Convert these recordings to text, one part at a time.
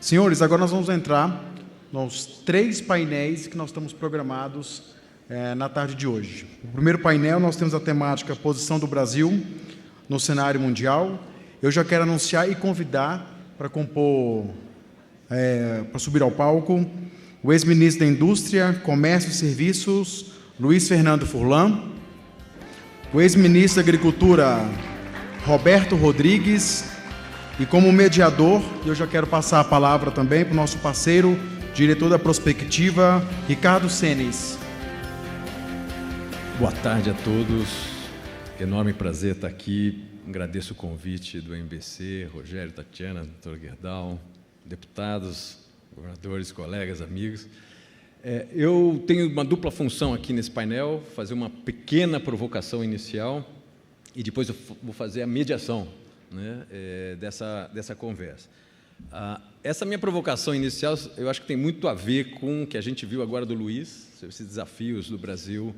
Senhores, agora nós vamos entrar nos 3 painéis que nós estamos programados na tarde de hoje. No primeiro painel, nós temos a temática Posição do Brasil no cenário mundial. Eu já quero anunciar e convidar para compor, para subir ao palco, o ex-ministro da Indústria, Comércio e Serviços, Luiz Fernando Furlan, o ex-ministro da Agricultura, Roberto Rodrigues, e como mediador, eu já quero passar a palavra também para o nosso parceiro, diretor da Prospectiva, Ricardo Senes. Boa tarde a todos, enorme prazer estar aqui, agradeço o convite do MBC, Rogério, Tatiana, doutor Gerdau, deputados, governadores, colegas, amigos. Eu tenho uma dupla função aqui nesse painel, fazer uma pequena provocação inicial e depois eu vou fazer a mediação, né, dessa conversa. Essa minha provocação inicial, eu acho que tem muito a ver com o que a gente viu agora do Luiz, sobre esses desafios do Brasil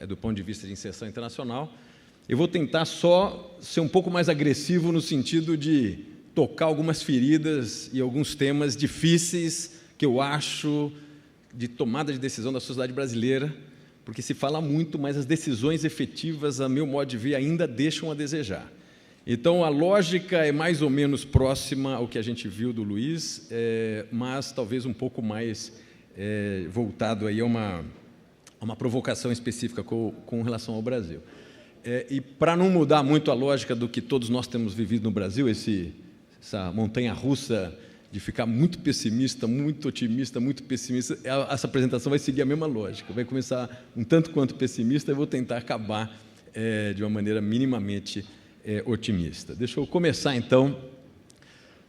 do ponto de vista de inserção internacional. Eu vou tentar só ser um pouco mais agressivo no sentido de tocar algumas feridas e alguns temas difíceis que eu acho de tomada de decisão da sociedade brasileira, porque se fala muito, mas as decisões efetivas, a meu modo de ver, ainda deixam a desejar. Então, a lógica é mais ou menos próxima ao que a gente viu do Luiz, mas talvez um pouco mais voltado aí a uma provocação específica com relação ao Brasil. E para não mudar muito a lógica do que todos nós temos vivido no Brasil, essa montanha-russa de ficar muito pessimista, muito otimista, muito pessimista, essa apresentação vai seguir a mesma lógica, vai começar um tanto quanto pessimista e vou tentar acabar de uma maneira minimamente otimista. Deixa eu começar, então,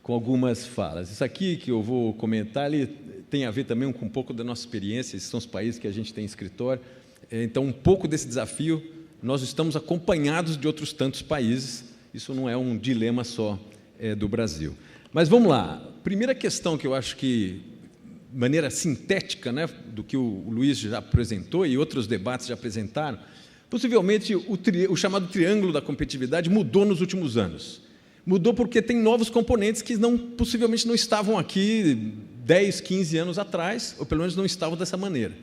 com algumas falas. Isso aqui que eu vou comentar, ele tem a ver também com um pouco da nossa experiência, esses são os países que a gente tem em escritório, então um pouco desse desafio, nós estamos acompanhados de outros tantos países, isso não é um dilema só do Brasil. Mas vamos lá, primeira questão que eu acho que, de maneira sintética, né, do que o Luiz já apresentou e outros debates já apresentaram, possivelmente o chamado triângulo da competitividade mudou nos últimos anos. Mudou porque tem novos componentes que possivelmente não estavam aqui 10, 15 anos atrás, ou pelo menos não estavam dessa maneira.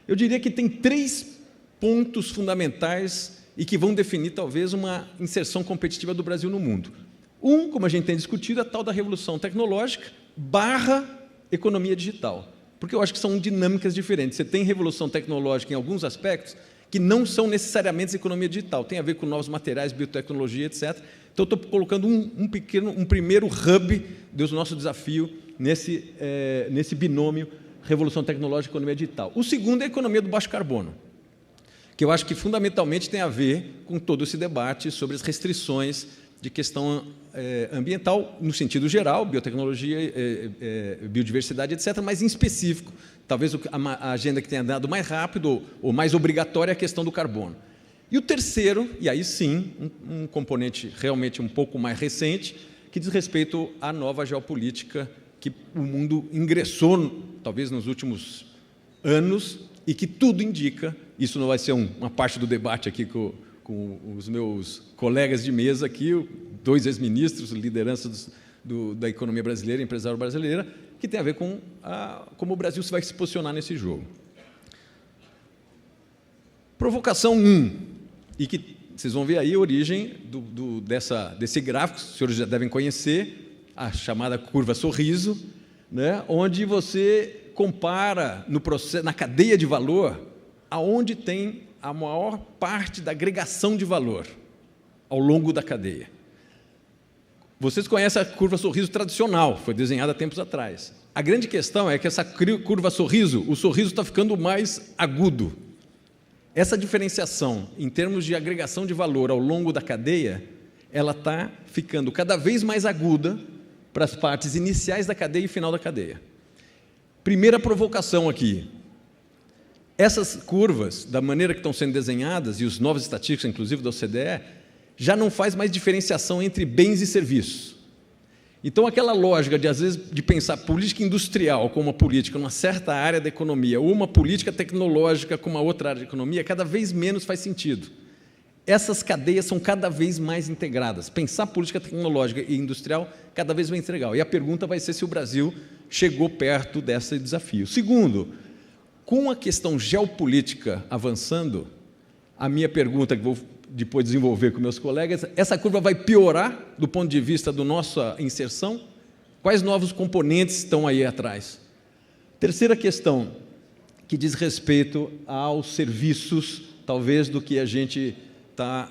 Eu diria que tem 3 pontos fundamentais e que vão definir, talvez, uma inserção competitiva do Brasil no mundo. Como a gente tem discutido, é a tal da revolução tecnológica / economia digital, porque eu acho que são dinâmicas diferentes. Você tem revolução tecnológica em alguns aspectos que não são necessariamente economia digital, tem a ver com novos materiais, biotecnologia, etc. Então, eu estou colocando um primeiro hub do nosso desafio nesse binômio revolução tecnológica e economia digital. O segundo é a economia do baixo carbono, que eu acho que fundamentalmente tem a ver com todo esse debate sobre as restrições de questão ambiental, no sentido geral, biotecnologia, biodiversidade, etc., mas em específico, talvez a agenda que tenha andado mais rápido ou mais obrigatória é a questão do carbono. E o terceiro, e aí sim, um componente realmente um pouco mais recente, que diz respeito à nova geopolítica que o mundo ingressou, talvez nos últimos anos, e que tudo indica, isso não vai ser uma parte do debate aqui com os meus colegas de mesa aqui, 2 ex-ministros, liderança da economia brasileira, empresário brasileira, que tem a ver com como o Brasil vai se posicionar nesse jogo. Provocação 1, e que vocês vão ver aí a origem desse gráfico, os senhores já devem conhecer, a chamada curva sorriso, né, onde você compara na cadeia de valor aonde tem a maior parte da agregação de valor ao longo da cadeia. Vocês conhecem a curva sorriso tradicional, foi desenhada há tempos atrás. A grande questão é que essa curva sorriso, o sorriso está ficando mais agudo. Essa diferenciação em termos de agregação de valor ao longo da cadeia, ela está ficando cada vez mais aguda para as partes iniciais da cadeia e final da cadeia. Primeira provocação aqui. Essas curvas, da maneira que estão sendo desenhadas, e os novos estatísticos, inclusive da OCDE, já não faz mais diferenciação entre bens e serviços. Então, aquela lógica de, às vezes, de pensar política industrial como uma política numa certa área da economia, ou uma política tecnológica como uma outra área da economia, cada vez menos faz sentido. Essas cadeias são cada vez mais integradas. Pensar política tecnológica e industrial cada vez mais integral. E a pergunta vai ser se o Brasil chegou perto desse desafio. Segundo, com a questão geopolítica avançando, a minha pergunta, que vou depois desenvolver com meus colegas, essa curva vai piorar do ponto de vista da nossa inserção? Quais novos componentes estão aí atrás? Terceira questão, que diz respeito aos serviços, talvez do que a gente está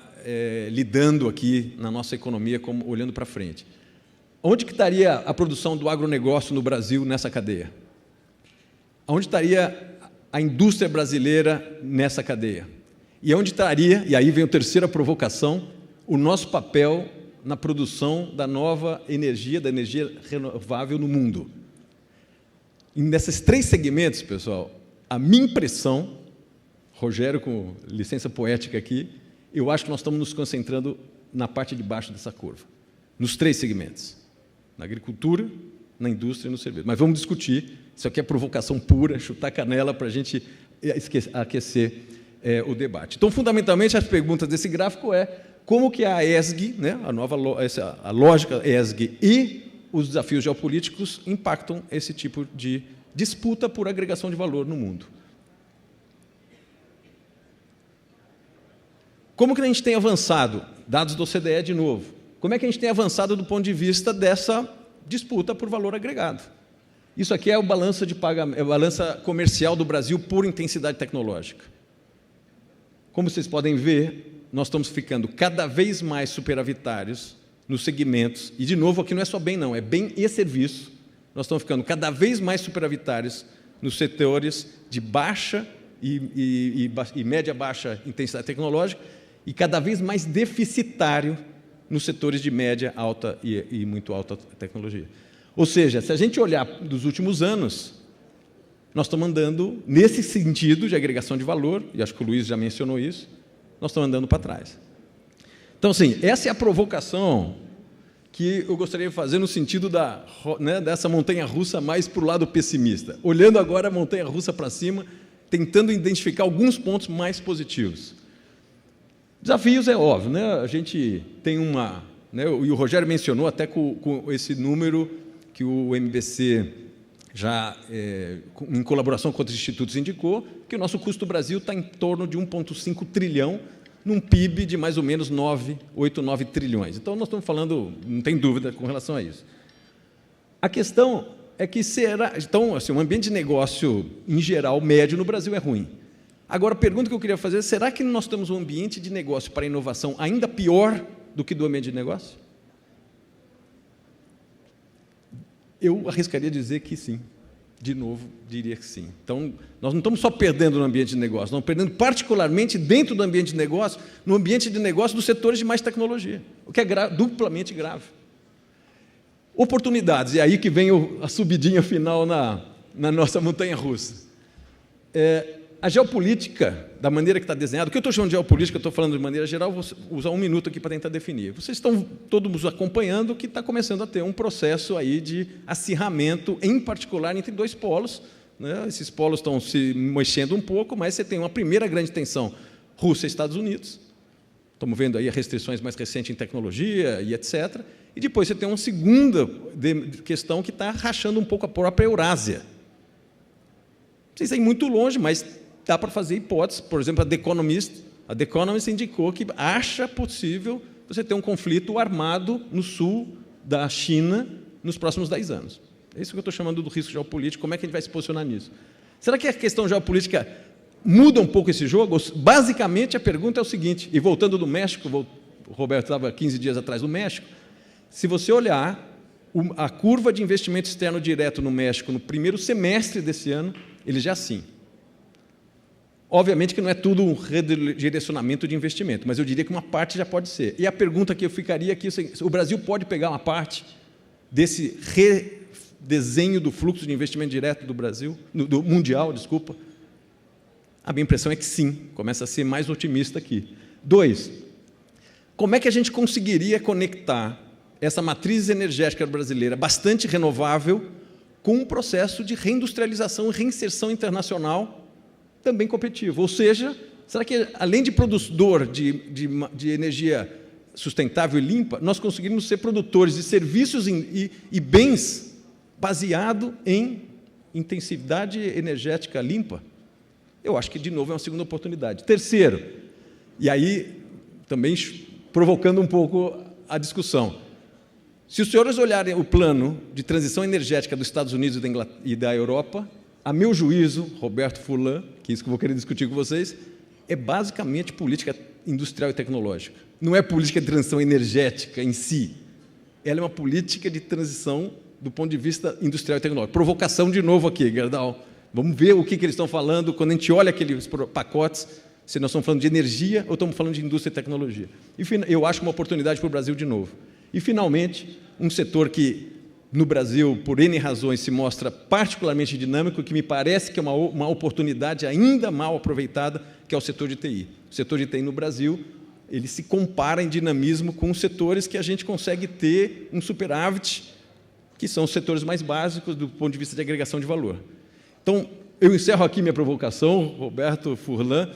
lidando aqui na nossa economia, como olhando para frente. Onde que estaria a produção do agronegócio no Brasil nessa cadeia? Onde estaria a indústria brasileira nessa cadeia? E onde estaria, e aí vem a terceira provocação, o nosso papel na produção da nova energia, da energia renovável no mundo? E nesses três segmentos, pessoal, a minha impressão, Rogério, com licença poética aqui, eu acho que nós estamos nos concentrando na parte de baixo dessa curva, nos três segmentos, na agricultura, na indústria e no serviço. Mas vamos discutir, isso aqui é provocação pura, chutar canela para a gente aquecer o debate. Então, fundamentalmente, as perguntas desse gráfico como que a ESG, né, a lógica ESG e os desafios geopolíticos impactam esse tipo de disputa por agregação de valor no mundo. Como que a gente tem avançado? Dados do OCDE de novo. Como é que a gente tem avançado do ponto de vista dessa disputa por valor agregado? Isso aqui é a balança de pagamento, a balança comercial do Brasil por intensidade tecnológica. Como vocês podem ver, nós estamos ficando cada vez mais superavitários nos segmentos, e de novo aqui não é só bem não, é bem e serviço, nós estamos ficando cada vez mais superavitários nos setores de baixa e média-baixa intensidade tecnológica, e cada vez mais deficitário nos setores de média, alta e muito alta tecnologia. Ou seja, se a gente olhar dos últimos anos, nós estamos andando nesse sentido de agregação de valor, e acho que o Luiz já mencionou isso, nós estamos andando para trás. Então, assim, essa é a provocação que eu gostaria de fazer no sentido dessa montanha-russa mais para o lado pessimista, olhando agora a montanha-russa para cima, tentando identificar alguns pontos mais positivos. Desafios é óbvio, né? A gente tem e o Rogério mencionou até com esse número que o MBC já, em colaboração com outros institutos, indicou que o nosso custo do Brasil está em torno de 1,5 trilhão, num PIB de mais ou menos 8, 9 trilhões. Então, nós estamos falando, não tem dúvida com relação a isso. A questão é que então, assim, o ambiente de negócio, em geral, médio no Brasil é ruim. Agora, a pergunta que eu queria fazer é, será que nós temos um ambiente de negócio para inovação ainda pior do que do ambiente de negócio? Eu arriscaria dizer que sim. De novo, diria que sim. Então, nós não estamos só perdendo no ambiente de negócio, nós estamos perdendo particularmente dentro do ambiente de negócio, no ambiente de negócio dos setores de mais tecnologia, o que é duplamente grave. Oportunidades, e aí que vem a subidinha final na nossa montanha-russa. A geopolítica, da maneira que está desenhada, o que eu estou chamando de geopolítica, eu estou falando de maneira geral, vou usar um minuto aqui para tentar definir. Vocês estão todos acompanhando que está começando a ter um processo aí de acirramento, em particular entre dois polos, né? Esses polos estão se mexendo um pouco, mas você tem uma primeira grande tensão, Rússia e Estados Unidos, estamos vendo aí as restrições mais recentes em tecnologia e etc., e depois você tem uma segunda questão que está rachando um pouco a própria Eurásia. Vocês estão muito longe, mas dá para fazer hipóteses. Por exemplo, a The Economist indicou que acha possível você ter um conflito armado no sul da China nos próximos 10 anos. É isso que eu estou chamando do risco geopolítico. Como é que a gente vai se posicionar nisso? Será que a questão geopolítica muda um pouco esse jogo? Basicamente, a pergunta é o seguinte, e voltando do México, o Roberto estava 15 dias atrás do México, se você olhar a curva de investimento externo direto no México no primeiro semestre desse ano, ele já é assim. Obviamente que não é tudo um redirecionamento de investimento, mas eu diria que uma parte já pode ser. E a pergunta que eu ficaria aqui, o Brasil pode pegar uma parte desse redesenho do fluxo de investimento direto do Brasil, do mundial, desculpa? A minha impressão é que sim, começa a ser mais otimista aqui. 2, como é que a gente conseguiria conectar essa matriz energética brasileira bastante renovável com um processo de reindustrialização e reinserção internacional também competitivo? Ou seja, será que, além de produtor de energia sustentável e limpa, nós conseguimos ser produtores de serviços e bens baseado em intensividade energética limpa. Eu acho que, de novo, é uma segunda oportunidade. Terceiro, e aí também provocando um pouco a discussão, se os senhores olharem o plano de transição energética dos Estados Unidos e da Europa, a meu juízo, Roberto Furlan, que é isso que eu vou querer discutir com vocês, é basicamente política industrial e tecnológica. Não é política de transição energética em si. Ela é uma política de transição do ponto de vista industrial e tecnológico. Provocação de novo aqui, Gerdau. Vamos ver o que eles estão falando quando a gente olha aqueles pacotes, se nós estamos falando de energia ou estamos falando de indústria e tecnologia. E eu acho uma oportunidade para o Brasil de novo. E, finalmente, um setor que, no Brasil, por N razões, se mostra particularmente dinâmico, que me parece que é uma oportunidade ainda mal aproveitada, que é o setor de TI. O setor de TI no Brasil, ele se compara em dinamismo com os setores que a gente consegue ter um superávit, que são os setores mais básicos do ponto de vista de agregação de valor. Então, eu encerro aqui minha provocação, Roberto Furlan,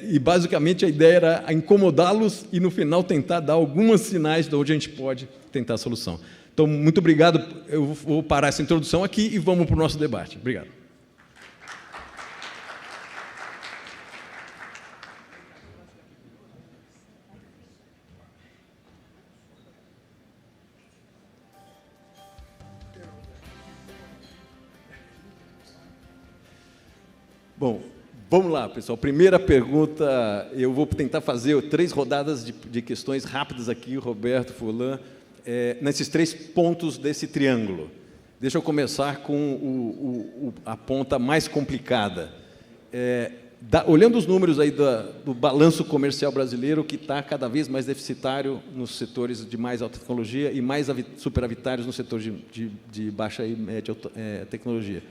e basicamente a ideia era incomodá-los e, no final, tentar dar alguns sinais de onde a gente pode tentar a solução. Então, muito obrigado. Eu vou parar essa introdução aqui e vamos para o nosso debate. Obrigado. Bom, vamos lá, pessoal. Primeira pergunta, eu vou tentar fazer 3 rodadas de questões rápidas aqui, Roberto, Furlan, nesses 3 pontos desse triângulo. Deixa eu começar com a ponta mais complicada. Olhando os números aí do balanço comercial brasileiro, que está cada vez mais deficitário nos setores de mais alta tecnologia e mais superavitários no setor de baixa e média tecnologia.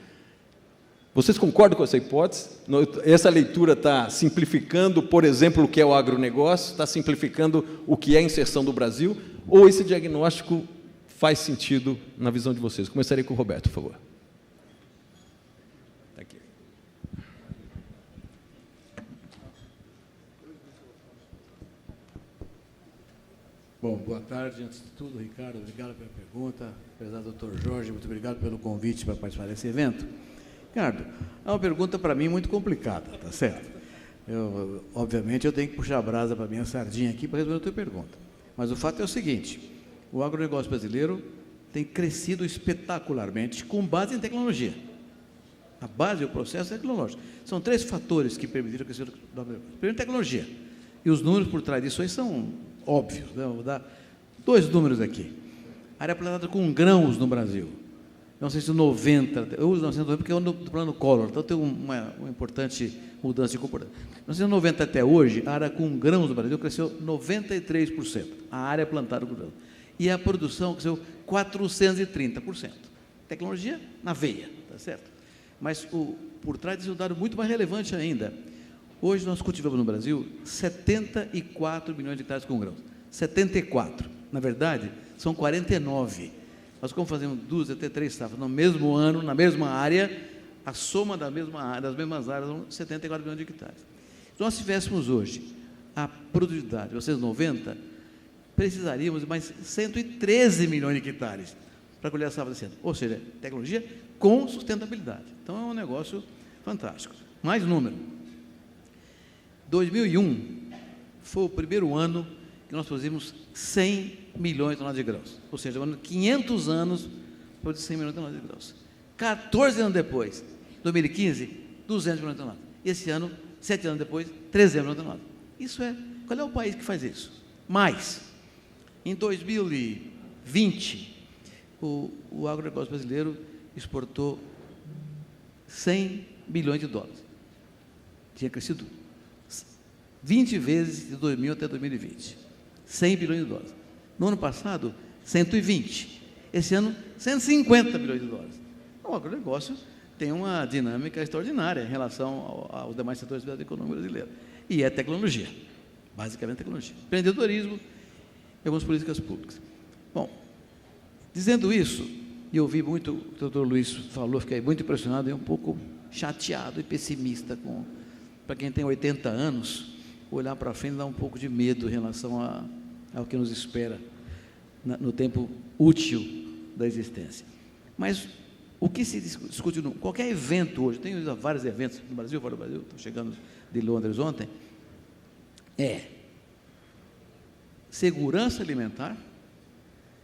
Vocês concordam com essa hipótese? Essa leitura está simplificando, por exemplo, o que é o agronegócio, está simplificando o que é a inserção do Brasil, ou esse diagnóstico faz sentido na visão de vocês? Começarei com o Roberto, por favor. Tá aqui. Bom, boa tarde. Antes de tudo, Ricardo, obrigado pela pergunta. Apesar do Dr. Jorge, muito obrigado pelo convite para participar desse evento. Ricardo, é uma pergunta para mim muito complicada, tá certo? Obviamente, eu tenho que puxar a brasa para a minha sardinha aqui para responder a tua pergunta. Mas o fato é o seguinte, o agronegócio brasileiro tem crescido espetacularmente com base em tecnologia. A base, o processo é tecnológico. São 3 fatores que permitiram crescer do agronegócio. Primeiro, tecnologia. E os números por trás disso aí são óbvios. Né? Vou dar 2 números aqui. Área plantada com grãos no Brasil. Não sei se 90, eu uso 1990 porque eu ando do plano Collor, então tem uma importante mudança de comportamento. 1990 até hoje, a área com grãos no Brasil cresceu 93%, a área plantada com grãos. E a produção cresceu 430%. Tecnologia na veia, tá certo? Mas por trás disso é um dado muito mais relevante ainda. Hoje nós cultivamos no Brasil 74 milhões de hectares com grãos. 74. Na verdade, são 49. Nós, como fazemos 2 até 3 safras no mesmo ano, na mesma área, a soma das mesmas áreas são 74 milhões de hectares. Se nós tivéssemos hoje a produtividade de 1990, precisaríamos de mais 113 milhões de hectares para colher a safra desse ano. Ou seja, tecnologia com sustentabilidade. Então, é um negócio fantástico. Mais número. 2001 foi o primeiro ano que nós produzimos 100 milhões de toneladas de grãos. Ou seja, 500 anos para produzir 100 milhões de toneladas de grãos. 14 anos depois, 2015, 200 milhões de toneladas. Esse ano, 7 anos depois, 300 milhões de toneladas. Isso é... Qual é o país que faz isso? Mais. Em 2020, o agronegócio brasileiro exportou 100 bilhões de dólares. Tinha crescido 20 vezes de 2000 até 2020. 100 bilhões de dólares. No ano passado, 120. Esse ano, 150 bilhões de dólares. O agronegócio tem uma dinâmica extraordinária em relação aos demais setores da economia brasileira. E é tecnologia. Basicamente tecnologia. Empreendedorismo e algumas políticas públicas. Bom, dizendo isso, e eu ouvi muito o que o doutor Luiz falou, fiquei muito impressionado e um pouco chateado e pessimista para quem tem 80 anos, olhar para frente dá um pouco de medo em relação ao que nos espera no tempo útil da existência. Mas o que se discute, qualquer evento hoje, tenho ido a vários eventos no Brasil, fora do Brasil, estou chegando de Londres ontem, é segurança alimentar,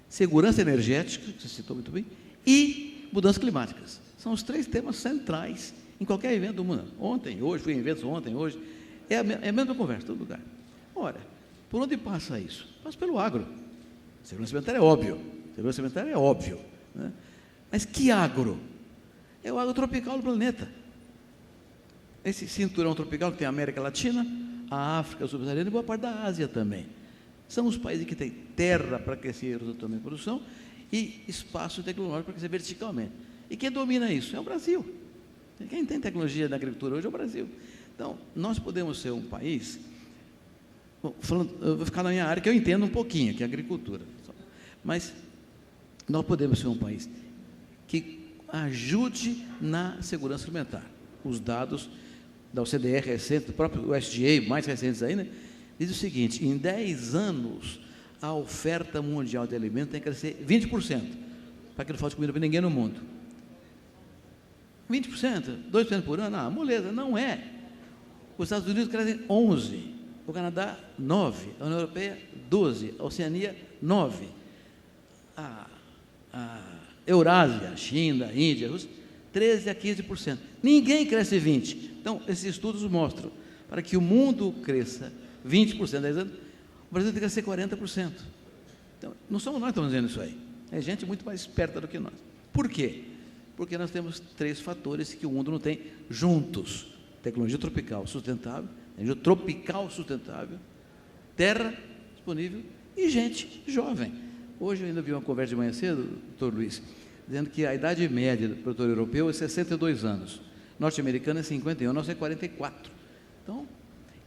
segurança energética, que você citou muito bem, e mudanças climáticas. São os 3 temas centrais em qualquer evento do mundo. Ontem, hoje, fui em eventos ontem, hoje, é a mesma conversa, em todo lugar. Ora, por onde passa isso? Passa pelo agro. Segurança alimentar é óbvio. Segurança alimentar é óbvio, né? Mas que agro? É o agro tropical do planeta. Esse cinturão tropical que tem a América Latina, a África subsaariana e boa parte da Ásia também. São os países que têm terra para crescer horizontalmente em produção e espaço tecnológico para crescer verticalmente. E quem domina isso? É o Brasil. Quem tem tecnologia na agricultura hoje é o Brasil. Então, nós podemos ser um país... Bom, eu vou ficar na minha área, que eu entendo um pouquinho, que é a agricultura. Mas nós podemos ser um país que ajude na segurança alimentar. Os dados da OCDE recente, do próprio USDA, mais recentes ainda, diz o seguinte: em 10 anos, a oferta mundial de alimentos tem que crescer 20%, para que não falte comida para ninguém no mundo. 20%, 2% por ano, moleza, não é. Os Estados Unidos crescem 11%, o Canadá 9%, a União Europeia 12%, a Oceania 9%, a Eurásia, China, Índia, Rússia, 13% a 15%. Ninguém cresce 20%. Então, esses estudos mostram, para que o mundo cresça 20% em 10 anos, o Brasil tem que crescer 40%. Então, não somos nós que estamos dizendo isso aí. É gente muito mais esperta do que nós. Por quê? Porque nós temos 3 fatores que o mundo não tem juntos: tecnologia tropical sustentável, terra disponível e gente jovem. Hoje eu ainda vi uma conversa de manhã cedo, doutor Luiz, dizendo que a idade média do produtor europeu é 62 anos, norte-americano é 51, nosso é 44. Então,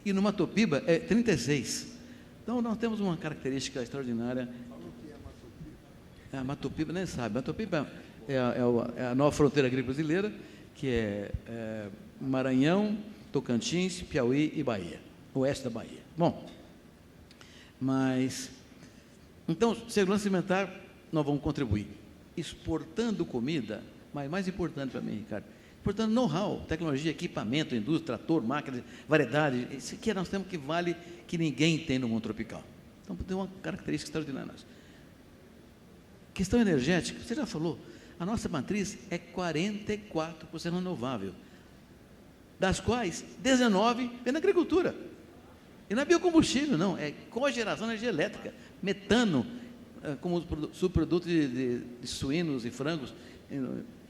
e no Mato Piba é 36. Então, nós temos uma característica extraordinária. Mato Piba, nem sabe. Mato Piba é a nova fronteira agrícola brasileira, que é Maranhão, Tocantins, Piauí e Bahia, oeste da Bahia. Bom, mas, então, segurança alimentar, nós vamos contribuir, exportando comida, mas mais importante para mim, Ricardo, exportando know-how, tecnologia, equipamento, indústria, trator, máquinas, variedade, isso aqui nós temos que vale que ninguém tem no mundo tropical. Então, tem uma característica extraordinária. Questão energética, você já falou, a nossa matriz é 44% renovável, das quais 19% vem da agricultura. E não é biocombustível, não, é cogeração de energia elétrica, metano, como subproduto de suínos e frangos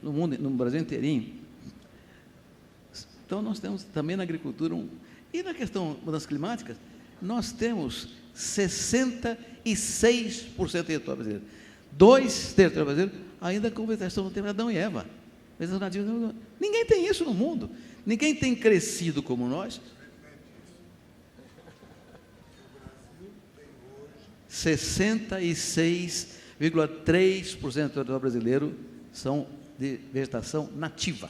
no mundo, no Brasil inteirinho. Então, nós temos também na agricultura E na questão de mudanças climáticas, nós temos 66% do território brasileiro. 2 territórios brasileiros ainda com vegetação no tempo de Adão e Eva. Ninguém tem isso no mundo. Ninguém tem crescido como nós. 66,3% do território brasileiro são de vegetação nativa.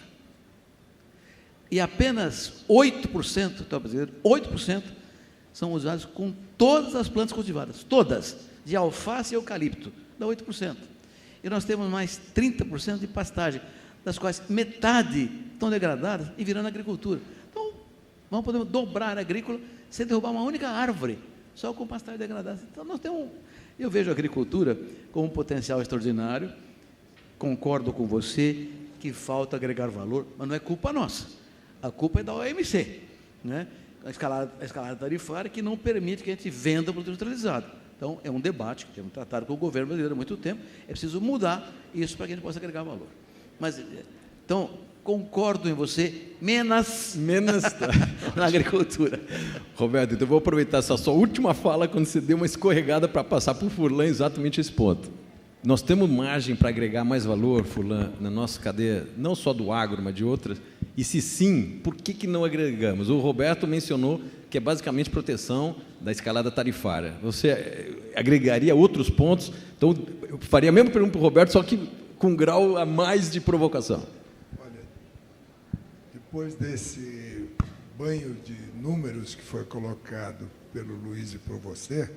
E apenas 8% do território brasileiro, 8%, são usados com todas as plantas cultivadas, todas, de alface e eucalipto, dá 8%. E nós temos mais 30% de pastagem, das quais metade estão degradadas e virando agricultura. Então, nós podemos dobrar a agrícola sem derrubar uma única árvore, só com pastagem degradada. Então, nós temos eu vejo a agricultura como um potencial extraordinário, concordo com você que falta agregar valor, mas não é culpa nossa, a culpa é da OMC, né? A escalada tarifária que não permite que a gente venda o produto industrializado. Então, é um debate que temos tratado com o governo brasileiro há muito tempo, é preciso mudar isso para que a gente possa agregar valor. Mas, então, concordo em você, menos na agricultura. Roberto, então eu vou aproveitar essa sua última fala, quando você deu uma escorregada para passar por Furlan, exatamente esse ponto. Nós temos margem para agregar mais valor, Furlan, na nossa cadeia, não só do agro, mas de outras, e se sim, por que não agregamos? O Roberto mencionou que é basicamente proteção da escalada tarifária. Você agregaria outros pontos? Então, eu faria a mesma pergunta para o Roberto, só que com um grau a mais de provocação. Olha, depois desse banho de números que foi colocado pelo Luiz e por você,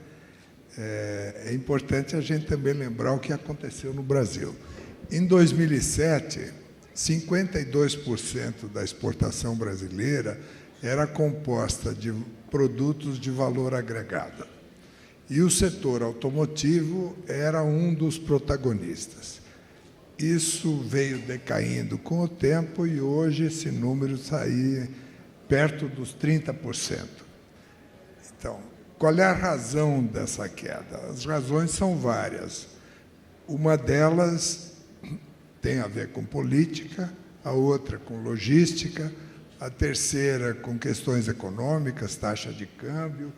é importante a gente também lembrar o que aconteceu no Brasil. Em 2007, 52% da exportação brasileira era composta de produtos de valor agregado. E o setor automotivo era um dos protagonistas. Isso veio decaindo com o tempo e hoje esse número está aí perto dos 30%. Então, qual é a razão dessa queda? As razões são várias. Uma delas tem a ver com política, a outra com logística, a terceira com questões econômicas, taxa de câmbio.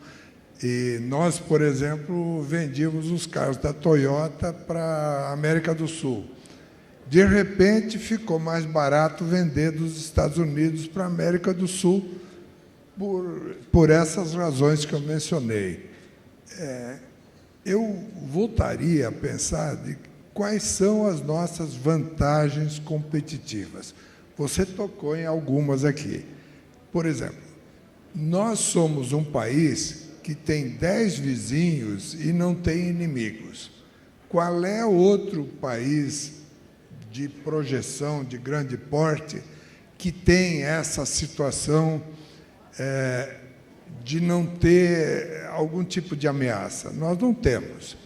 E nós, por exemplo, vendíamos os carros da Toyota para a América do Sul. De repente, ficou mais barato vender dos Estados Unidos para a América do Sul por essas razões que eu mencionei. Eu voltaria a pensar de quais são as nossas vantagens competitivas. Você tocou em algumas aqui. Por exemplo, nós somos um país que tem 10 vizinhos e não tem inimigos. Qual é outro país de projeção de grande porte que tem essa situação de não ter algum tipo de ameaça? Nós não temos.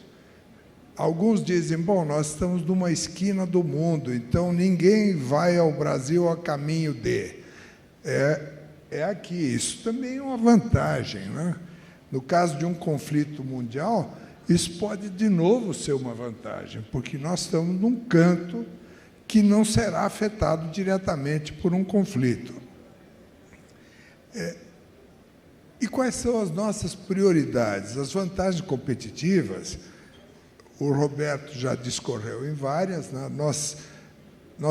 Alguns dizem, bom, nós estamos numa esquina do mundo, então ninguém vai ao Brasil a caminho de. É aqui. Isso também é uma vantagem, né? No caso de um conflito mundial, isso pode, de novo, ser uma vantagem, porque nós estamos num canto que não será afetado diretamente por um conflito. E quais são as nossas prioridades? As vantagens competitivas, o Roberto já discorreu em várias, né? Nós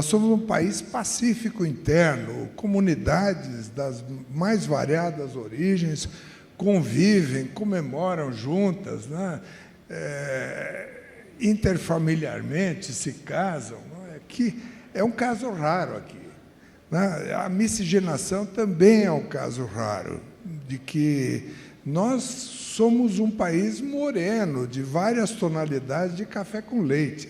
somos um país pacífico interno, comunidades das mais variadas origens convivem, comemoram juntas, né? Interfamiliarmente se casam. Que é um caso raro aqui, né? A miscigenação também é um caso raro, de que nós somos um país moreno, de várias tonalidades de café com leite.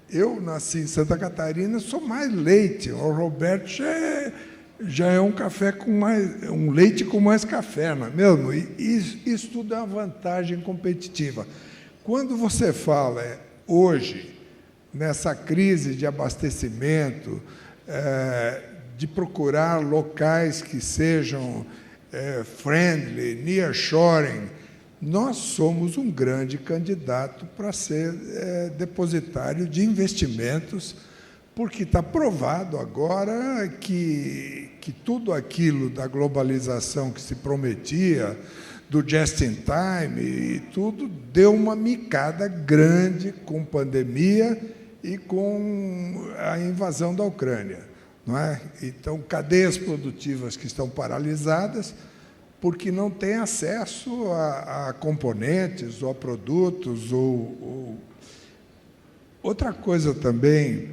Eu nasci em Santa Catarina, sou mais leite. O Roberto já é um café com mais, um leite com mais café, não é mesmo? E isso tudo é uma vantagem competitiva. Quando você fala hoje nessa crise de abastecimento, de procurar locais que sejam friendly, nearshoring, nós somos um grande candidato para ser depositário de investimentos, porque está provado agora que tudo aquilo da globalização que se prometia, do just-in-time e tudo, deu uma micada grande com pandemia e com a invasão da Ucrânia, não é? Então, cadeias produtivas que estão paralisadas porque não têm acesso a componentes ou a produtos. Outra coisa também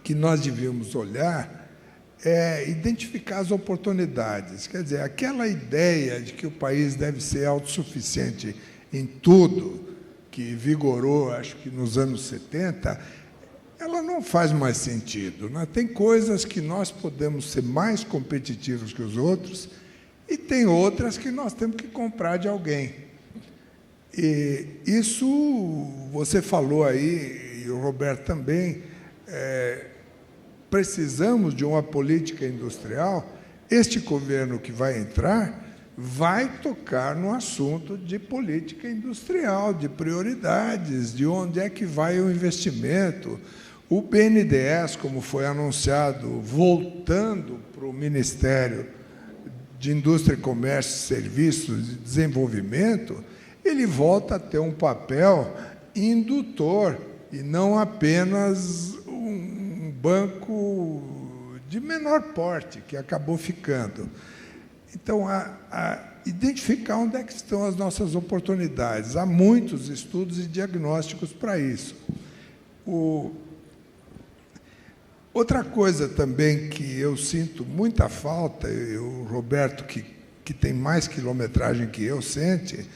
que nós devíamos olhar é identificar as oportunidades. Quer dizer, aquela ideia de que o país deve ser autossuficiente em tudo, que vigorou, acho que nos anos 70, ela não faz mais sentido, né? Tem coisas que nós podemos ser mais competitivos que os outros e tem outras que nós temos que comprar de alguém. E isso, você falou aí, e o Roberto também, precisamos de uma política industrial. Este governo que vai entrar vai tocar no assunto de política industrial, de prioridades, de onde é que vai o investimento. O BNDES, como foi anunciado, voltando para o Ministério de Indústria, Comércio, Serviços e Desenvolvimento, ele volta a ter um papel indutor e não apenas um banco de menor porte, que acabou ficando. Então, identificar onde é que estão as nossas oportunidades. Há muitos estudos e diagnósticos para isso. Outra coisa também que eu sinto muita falta, e o Roberto, que tem mais quilometragem que eu, sente,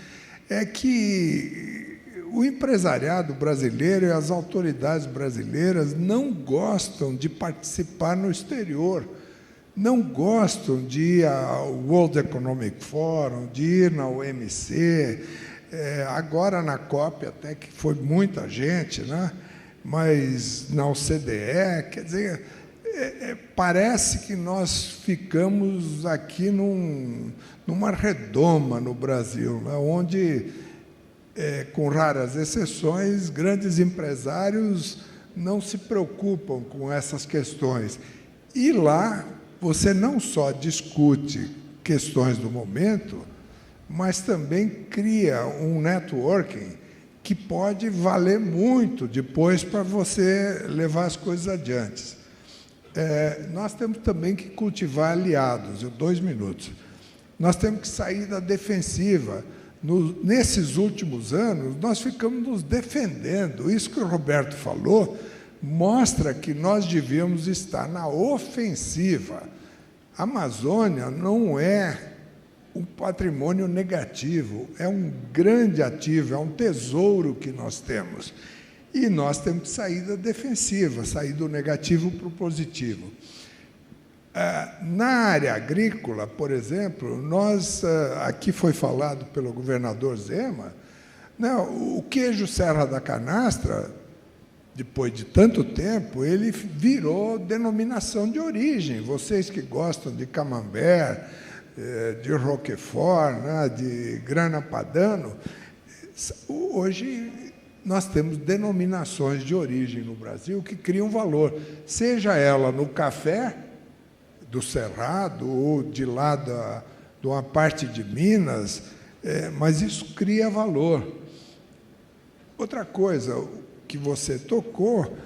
é que o empresariado brasileiro e as autoridades brasileiras não gostam de participar no exterior, não gostam de ir ao World Economic Forum, de ir na OMC, agora na COP até que foi muita gente, né? Mas na OCDE, quer dizer, parece que nós ficamos aqui numa redoma no Brasil, né? Onde, com raras exceções, grandes empresários não se preocupam com essas questões. E lá você não só discute questões do momento, mas também cria um networking que pode valer muito depois para você levar as coisas adiante. Nós temos também que cultivar aliados. 2 minutos. Nós temos que sair da defensiva. Nesses últimos anos, nós ficamos nos defendendo. Isso que o Roberto falou mostra que nós devíamos estar na ofensiva. A Amazônia não é um patrimônio negativo, é um grande ativo, é um tesouro que nós temos. E nós temos que sair da defensiva, sair do negativo para o positivo. Na área agrícola, por exemplo, aqui foi falado pelo governador Zema, né, o queijo Serra da Canastra, depois de tanto tempo, ele virou denominação de origem. Vocês que gostam de camembert, de Roquefort, né, de grana padano, hoje nós temos denominações de origem no Brasil que criam valor, seja ela no café do Cerrado ou de lá de uma parte de Minas, mas isso cria valor. Outra coisa que você tocou,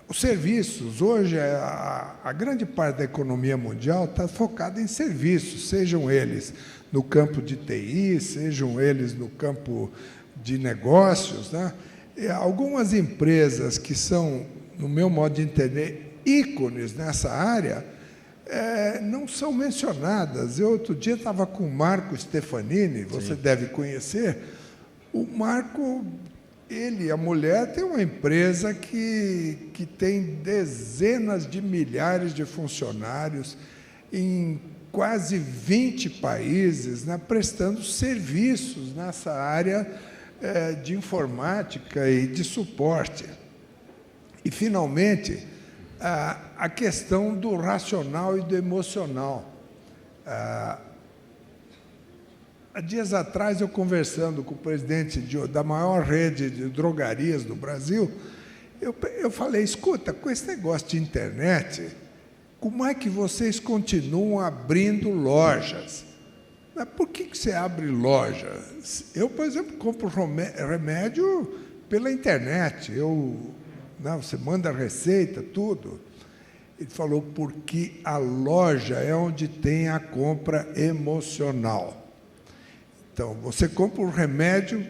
os serviços. Hoje, a grande parte da economia mundial está focada em serviços, sejam eles no campo de TI, sejam eles no campo de negócios, né? Algumas empresas que são, no meu modo de entender, ícones nessa área, não são mencionadas. Eu, outro dia, estava com o Marco Stefanini, você deve conhecer. O Marco, ele e a mulher têm uma empresa que tem dezenas de milhares de funcionários em quase 20 países, né, prestando serviços nessa área de informática e de suporte. E, finalmente, a questão do racional e do emocional. Há dias atrás, eu conversando com o presidente da maior rede de drogarias do Brasil, eu falei, escuta, com esse negócio de internet, como é que vocês continuam abrindo lojas? Mas por que você abre loja? Eu, por exemplo, compro remédio pela internet. Você manda a receita, tudo. Ele falou, porque a loja é onde tem a compra emocional. Então, você compra um remédio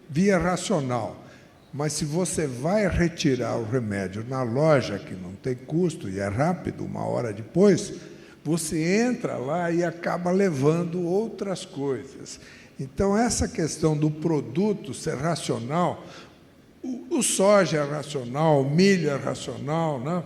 via racional, mas se você vai retirar o remédio na loja, que não tem custo e é rápido, 1 hora depois, você entra lá e acaba levando outras coisas. Então, essa questão do produto ser racional, o soja é racional, o milho é racional, né?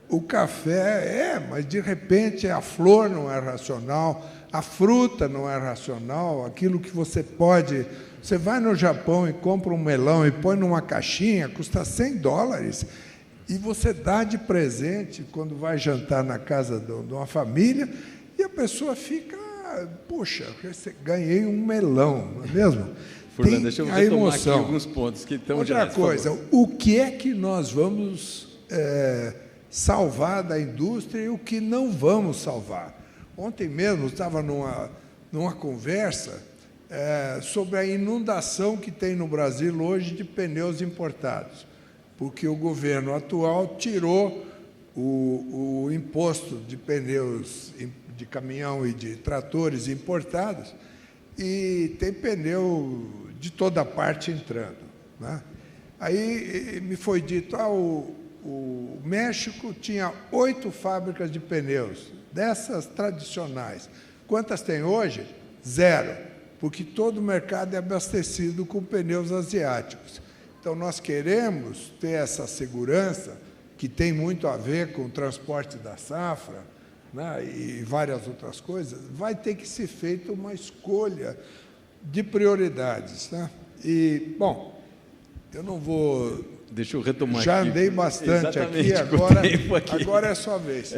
O café mas de repente a flor não é racional, a fruta não é racional, aquilo que você pode... Você vai no Japão e compra um melão e põe numa caixinha, custa $100, e você dá de presente quando vai jantar na casa de uma família, e a pessoa fica, puxa, ganhei um melão, não é mesmo? Furlan, deixa eu retomar aqui alguns pontos que estão já. Outra coisa, o que é que nós vamos salvar da indústria e o que não vamos salvar? Ontem mesmo estava numa conversa sobre a inundação que tem no Brasil hoje de pneus importados, porque o governo atual tirou o imposto de pneus de caminhão e de tratores importados e tem pneu de toda parte entrando, né? Aí me foi dito, o México tinha 8 fábricas de pneus, dessas tradicionais. Quantas tem hoje? 0. porque todo o mercado é abastecido com pneus asiáticos. Então, nós queremos ter essa segurança, que tem muito a ver com o transporte da safra, né, e várias outras coisas. Vai ter que ser feita uma escolha de prioridades, né? E, bom, eu não vou... Deixa eu retomar Já aqui. andei bastante Exatamente, aqui, agora é a sua vez.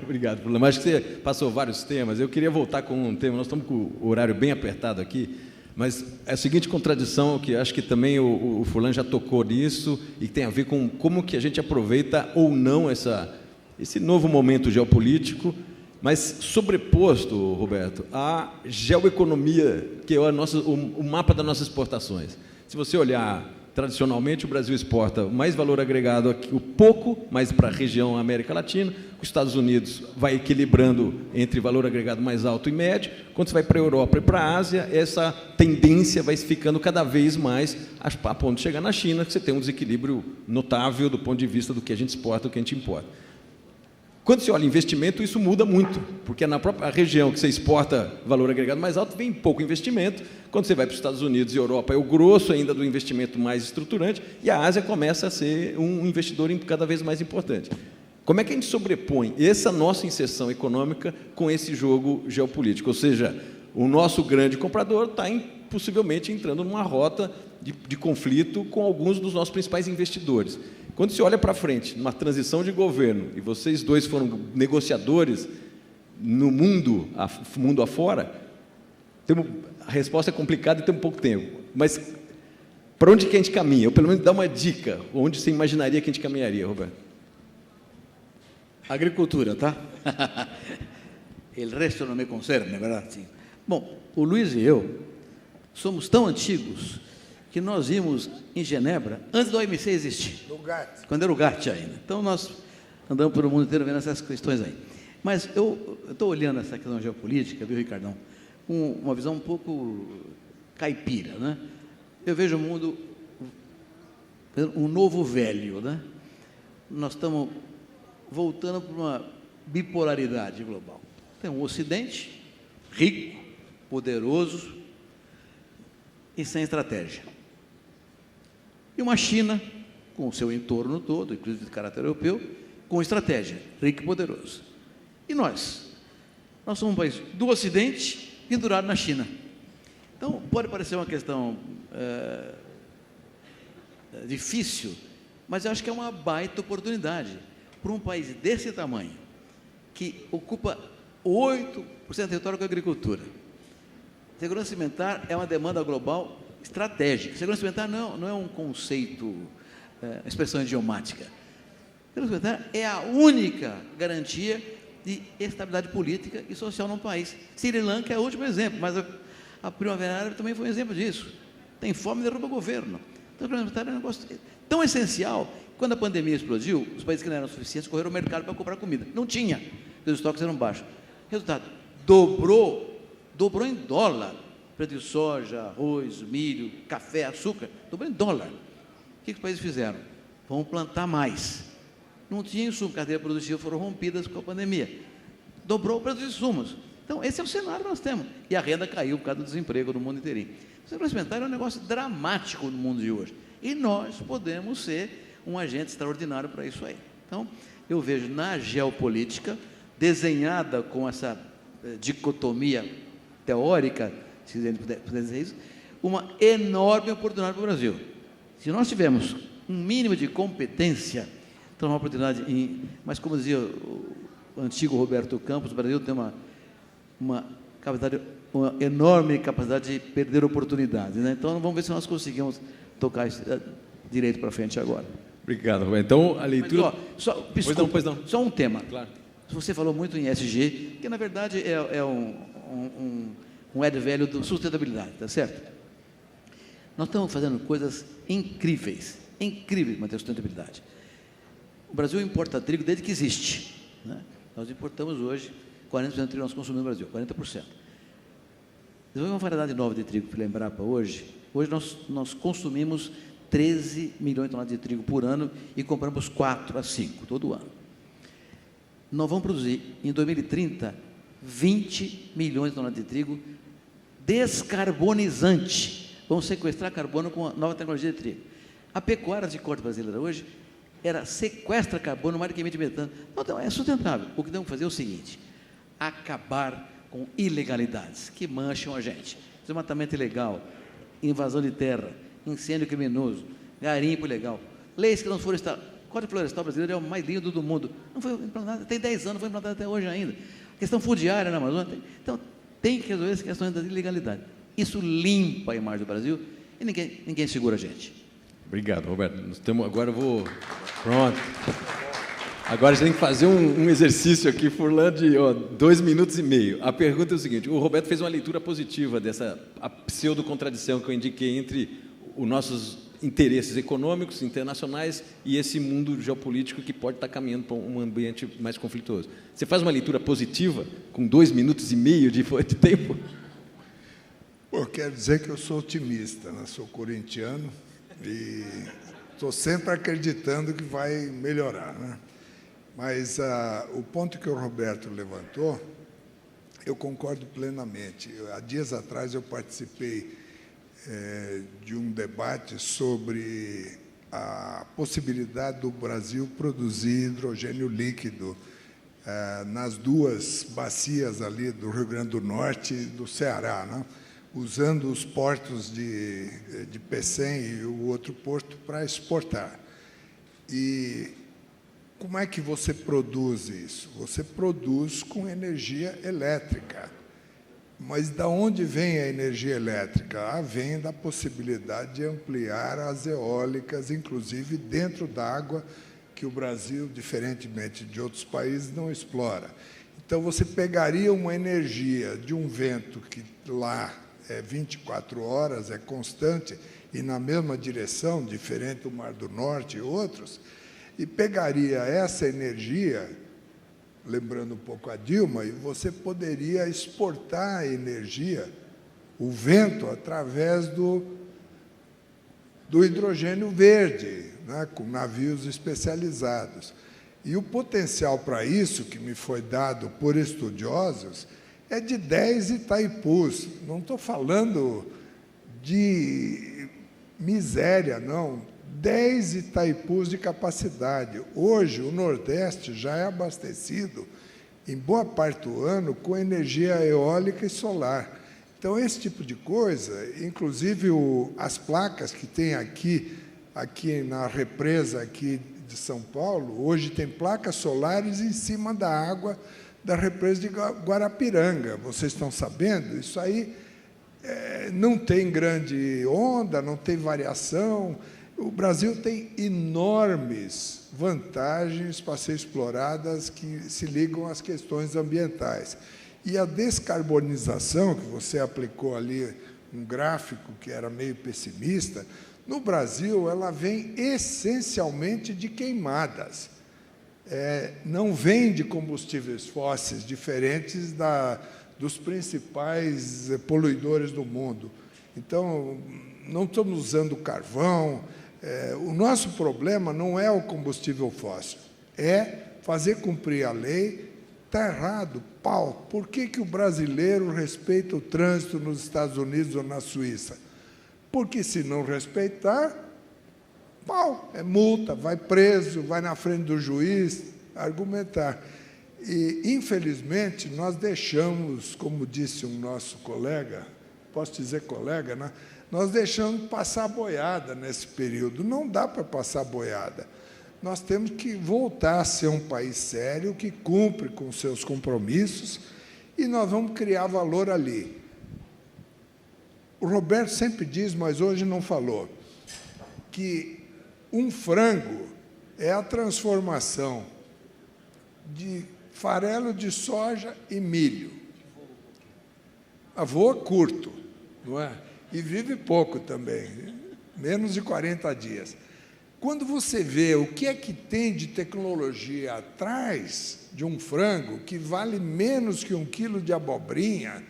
Obrigado. Mas acho que você passou vários temas. Eu queria voltar com um tema. Nós estamos com o horário bem apertado aqui, mas é a seguinte contradição, que acho que também o Furlan já tocou nisso, e tem a ver com como que a gente aproveita ou não esse novo momento geopolítico, mas sobreposto, Roberto, à geoeconomia, que é o mapa das nossas exportações. Se você olhar, tradicionalmente, o Brasil exporta mais valor agregado aqui, o pouco, mais para a região América Latina. Os Estados Unidos vai equilibrando entre valor agregado mais alto e médio. Quando você vai para a Europa e para a Ásia, essa tendência vai ficando cada vez mais a ponto de chegar na China, que você tem um desequilíbrio notável do ponto de vista do que a gente exporta e do que a gente importa. Quando você olha investimento, isso muda muito, porque na própria região que você exporta valor agregado mais alto, vem pouco investimento. Quando você vai para os Estados Unidos e Europa, é o grosso ainda do investimento mais estruturante, e a Ásia começa a ser um investidor cada vez mais importante. Como é que a gente sobrepõe essa nossa inserção econômica com esse jogo geopolítico? Ou seja, o nosso grande comprador está possivelmente entrando numa rota de conflito com alguns dos nossos principais investidores. Quando se olha para frente, numa transição de governo, e vocês dois foram negociadores no mundo afora, a resposta é complicada e tem pouco tempo. Mas para onde que a gente caminha? Ou pelo menos dá uma dica, onde você imaginaria que a gente caminharia, Roberto? Agricultura, tá? O resto não me concerne, é verdade? Sim. Bom, o Luiz e eu somos tão antigos que nós vimos em Genebra antes do OMC existir. No GATT. Quando era o GATT ainda. Então, nós andamos pelo mundo inteiro vendo essas questões aí. Mas eu estou olhando essa questão geopolítica, viu, Ricardão, com uma visão um pouco caipira, né? Eu vejo o mundo um novo velho, né? Nós estamos voltando para uma bipolaridade global. Tem um Ocidente rico, poderoso e sem estratégia. E uma China, com o seu entorno todo, inclusive de caráter europeu, com estratégia, rico e poderoso. E nós? Nós somos um país do Ocidente pendurado na China. Então, pode parecer uma questão difícil, mas eu acho que é uma baita oportunidade para um país desse tamanho, que ocupa 8% do território com a agricultura. Segurança alimentar é uma demanda global estratégica. Segurança alimentar não é um conceito, expressão idiomática. Segurança alimentar é a única garantia de estabilidade política e social num país. Sri Lanka é o último exemplo, mas a Primavera Árabe também foi um exemplo disso. Tem fome e derruba o governo. Então, a segurança alimentar é um negócio tão essencial. Quando a pandemia explodiu, os países que não eram suficientes correram ao mercado para comprar comida. Não tinha, porque os estoques eram baixos. Resultado, dobrou em dólar. Preço de soja, arroz, milho, café, açúcar, dobrou em dólar. O que os países fizeram? Vão plantar mais. Não tinha insumo, cadeia produtiva foram rompidas com a pandemia. Dobrou o preço dos insumos. Então, esse é o cenário que nós temos. E a renda caiu por causa do desemprego no mundo inteirinho. O segurança alimentar é um negócio dramático no mundo de hoje. E nós podemos ser um agente extraordinário para isso aí. Então, eu vejo na geopolítica, desenhada com essa dicotomia teórica, se puder dizer isso, uma enorme oportunidade para o Brasil. Se nós tivermos um mínimo de competência, então uma oportunidade, mas como dizia o antigo Roberto Campos, o Brasil tem uma enorme capacidade de perder oportunidades, né? Então vamos ver se nós conseguimos tocar isso direito para frente agora. Obrigado, Roberto. Então, a leitura... Mas, pois não. Só um tema. Claro. Você falou muito em ESG, que na verdade é um Ed velho da sustentabilidade, tá certo? Nós estamos fazendo coisas incríveis para manter a sustentabilidade. O Brasil importa trigo desde que existe, né? Nós importamos hoje 40% do trigo nós consumimos no Brasil, 40%. Depois uma variedade nova de trigo para lembrar para hoje. Hoje nós consumimos 13 milhões de toneladas de trigo por ano e compramos 4 a 5 todo ano. Nós vamos produzir, em 2030, 20 milhões de toneladas de trigo descarbonizante. Vamos sequestrar carbono com a nova tecnologia de trigo. A pecuária de corte brasileira hoje sequestra carbono mais do que emite metano. Então, é sustentável. O que temos que fazer é o seguinte: acabar com ilegalidades que mancham a gente. Desmatamento ilegal, invasão de terra, incêndio criminoso, garimpo ilegal, leis que não foram instaladas. O Código Florestal brasileiro é o mais lindo do mundo. Não foi implantado, tem 10 anos, não foi implantado até hoje ainda. A questão fundiária na Amazônia. Então, tem que resolver essa questão da ilegalidade. Isso limpa a imagem do Brasil e ninguém segura a gente. Obrigado, Roberto. Agora eu vou... Pronto. Agora a gente tem que fazer um exercício aqui, Furlan, de 2 minutos e meio. A pergunta é o seguinte: o Roberto fez uma leitura positiva dessa pseudo-contradição que eu indiquei entre os nossos interesses econômicos, internacionais, e esse mundo geopolítico que pode estar caminhando para um ambiente mais conflituoso. Você faz uma leitura positiva com 2 minutos e meio de tempo? Pô, quero dizer que eu sou otimista, né? Sou corintiano e estou sempre acreditando que vai melhorar, né? Mas o ponto que o Roberto levantou, eu concordo plenamente. Há dias atrás eu participei de um debate sobre a possibilidade do Brasil produzir hidrogênio líquido nas 2 bacias ali do Rio Grande do Norte e do Ceará, né? Usando os portos de Pecém e o outro porto para exportar. E como é que você produz isso? Você produz com energia elétrica. Mas de onde vem a energia elétrica? Vem da possibilidade de ampliar as eólicas, inclusive dentro d'água, que o Brasil, diferentemente de outros países, não explora. Então, você pegaria uma energia de um vento que lá é 24 horas, é constante, e na mesma direção, diferente do Mar do Norte e outros, e pegaria essa energia, lembrando um pouco a Dilma, e você poderia exportar a energia, o vento, através do hidrogênio verde, né, com navios especializados. E o potencial para isso, que me foi dado por estudiosos, é de 10 Itaipus. Não estou falando de miséria, não. 10 Itaipus de capacidade. Hoje, o Nordeste já é abastecido, em boa parte do ano, com energia eólica e solar. Então, esse tipo de coisa, inclusive as placas que tem aqui na represa aqui de São Paulo, hoje tem placas solares em cima da água da represa de Guarapiranga. Vocês estão sabendo? Isso aí não tem grande onda, não tem variação. O Brasil tem enormes vantagens para ser exploradas que se ligam às questões ambientais. E a descarbonização, que você aplicou ali um gráfico que era meio pessimista, no Brasil ela vem essencialmente de queimadas. Não vem de combustíveis fósseis diferentes dos principais poluidores do mundo. Então, não estamos usando carvão. O nosso problema não é o combustível fóssil, é fazer cumprir a lei. Está errado, pau. Por que o brasileiro respeita o trânsito nos Estados Unidos ou na Suíça? Porque, se não respeitar, pau, é multa, vai preso, vai na frente do juiz argumentar. E, infelizmente, nós deixamos, como disse um nosso colega, posso dizer colega, né? Nós deixamos passar a boiada nesse período. Não dá para passar a boiada. Nós temos que voltar a ser um país sério, que cumpre com seus compromissos, e nós vamos criar valor ali. O Roberto sempre diz, mas hoje não falou, que um frango é a transformação de farelo de soja e milho. Voa curto, não é? E vive pouco também, menos de 40 dias. Quando você vê o que é que tem de tecnologia atrás de um frango, que vale menos que 1 quilo de abobrinha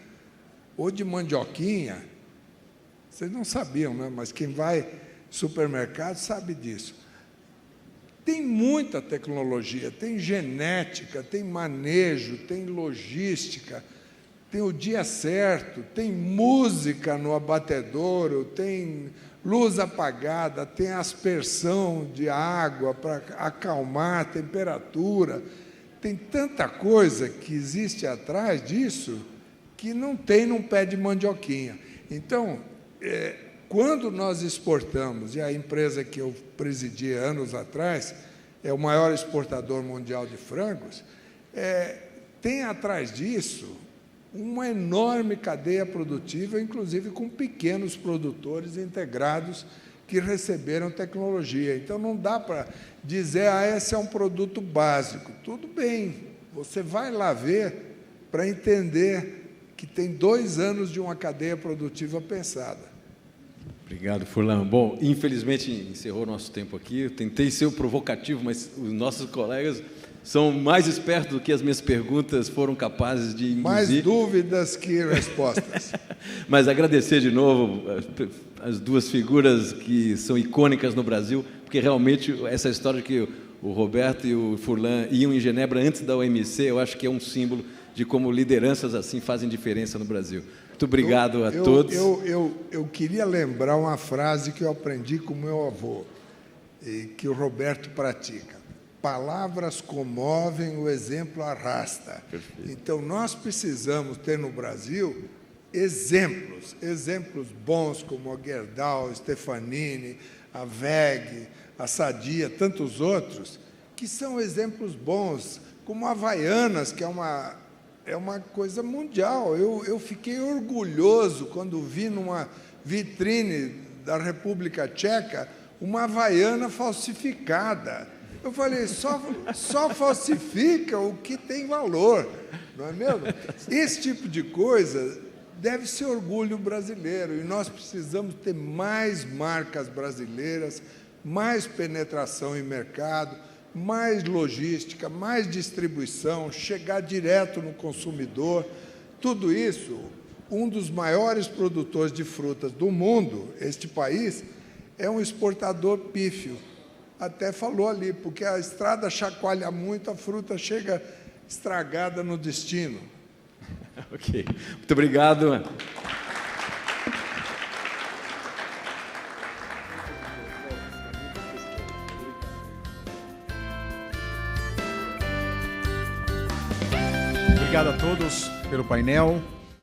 ou de mandioquinha, vocês não sabiam, né? Mas quem vai ao supermercado sabe disso. Tem muita tecnologia, tem genética, tem manejo, tem logística. tem o dia certo, tem música no abatedouro, tem luz apagada, tem aspersão de água para acalmar a temperatura. Tem tanta coisa que existe atrás disso que não tem num pé de mandioquinha. Então, quando nós exportamos, e a empresa que eu presidi anos atrás é o maior exportador mundial de frangos, tem atrás disso uma enorme cadeia produtiva, inclusive com pequenos produtores integrados que receberam tecnologia. Então, não dá para dizer, esse é um produto básico. Tudo bem, você vai lá ver para entender que tem 2 anos de uma cadeia produtiva pensada. Obrigado, Furlan. Bom, infelizmente encerrou nosso tempo aqui. Eu tentei ser provocativo, mas os nossos colegas são mais espertos do que as minhas perguntas foram capazes de induzir. Mais dúvidas que respostas. Mas agradecer de novo as 2 figuras que são icônicas no Brasil, porque realmente essa história que o Roberto e o Furlan iam em Genebra antes da OMC, eu acho que é um símbolo de como lideranças assim fazem diferença no Brasil. Muito obrigado a todos. Eu queria lembrar uma frase que eu aprendi com meu avô, e que o Roberto pratica. Palavras comovem, o exemplo arrasta. Perfeito. Então, nós precisamos ter no Brasil exemplos bons como a Gerdau, Stefanini, a WEG, a Sadia, tantos outros, que são exemplos bons, como a Havaianas, que é uma coisa mundial. Eu fiquei orgulhoso quando vi numa vitrine da República Tcheca uma Havaiana falsificada. Eu falei, só falsifica o que tem valor, não é mesmo? Esse tipo de coisa deve ser orgulho brasileiro, e nós precisamos ter mais marcas brasileiras, mais penetração em mercado, mais logística, mais distribuição, chegar direto no consumidor. Tudo isso, um dos maiores produtores de frutas do mundo, este país, é um exportador pífio. Até falou ali, porque a estrada chacoalha muito, a fruta chega estragada no destino. Ok. Muito obrigado. Obrigado a todos pelo painel.